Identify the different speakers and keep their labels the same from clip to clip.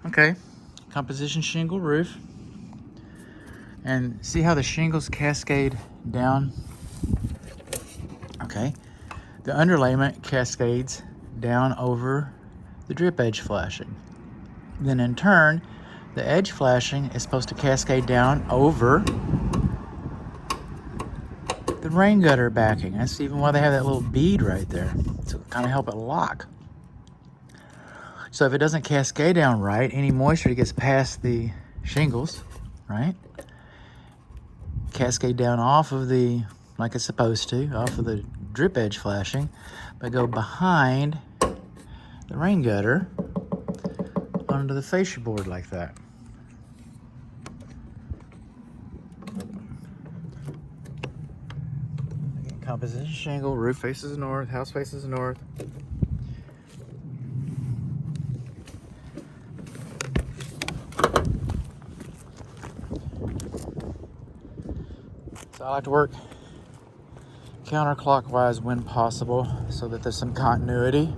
Speaker 1: Okay, composition shingle roof. And see how the shingles cascade down? Okay, the underlayment cascades down over the drip edge flashing. Then in turn, the edge flashing is supposed to cascade down over the rain gutter backing. That's even why they have that little bead right there to kind of help it lock. So if it doesn't cascade down right, any moisture gets past the shingles, right? Cascade down off of the, like it's supposed to, off of the drip edge flashing, but go behind the rain gutter onto the fascia board like that. Again, composition shingle, roof faces north, house faces north. So I like to work counterclockwise when possible so that there's some continuity.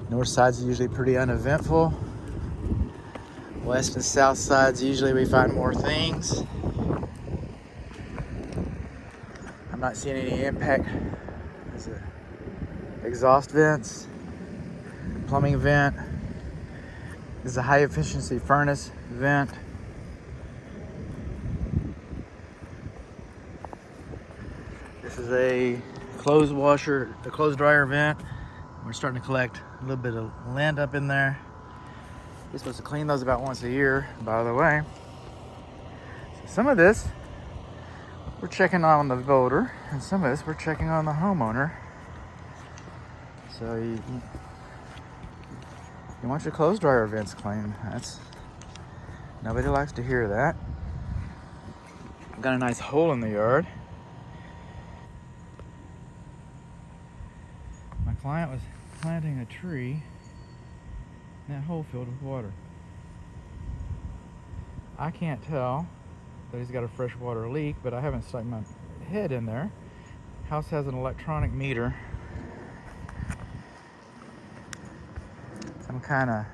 Speaker 1: North side's usually pretty uneventful. West and south sides, usually we find more things. I'm not seeing any impact. There's exhaust vents, plumbing vent. This is a high efficiency furnace vent. This is a clothes washer, the clothes dryer vent. We're starting to collect a little bit of lint up in there. You're supposed to clean those about once a year, by the way. So some of this we're checking on the voter, and some of this we're checking on the homeowner. So you want your clothes dryer vents clean. Nobody likes to hear that. Got a nice hole in the yard. My client was planting a tree, and that hole filled with water. I can't tell that he's got a freshwater leak, but I haven't stuck my head in there. House has an electronic meter. I'm kind of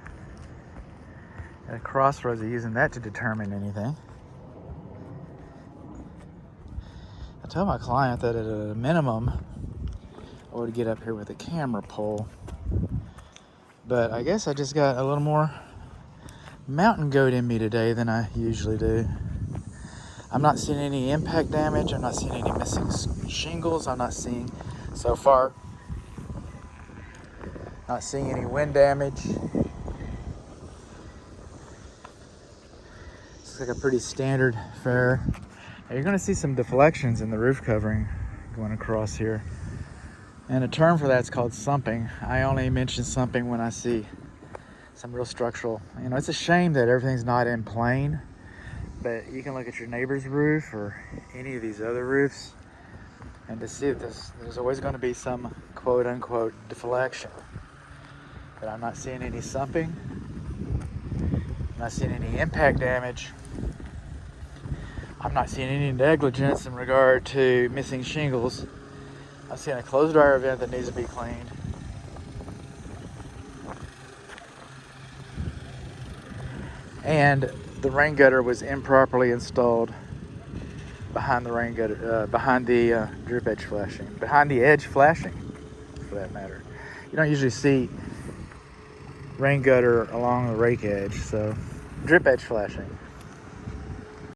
Speaker 1: at a crossroads of using that to determine anything. I tell my client that at a minimum, I would get up here with a camera pole. But I guess I just got a little more mountain goat in me today than I usually do. I'm not seeing any impact damage. I'm not seeing any missing shingles. I'm not seeing, so far, not seeing any wind damage. It's like a pretty standard fare. Now you're gonna see some deflections in the roof covering going across here. And a term for that's called sumping. I only mention sumping when I see some real structural. You know, it's a shame that everything's not in plane, but you can look at your neighbor's roof or any of these other roofs and to see that there's always going to be some quote unquote deflection. But I'm not seeing any sumping. I'm not seeing any impact damage. I'm not seeing any negligence in regard to missing shingles. I'm seeing a clothes dryer vent that needs to be cleaned. And the rain gutter was improperly installed behind the rain gutter, behind the drip edge flashing, behind the edge flashing, for that matter. You don't usually see rain gutter along the rake edge, so drip edge flashing.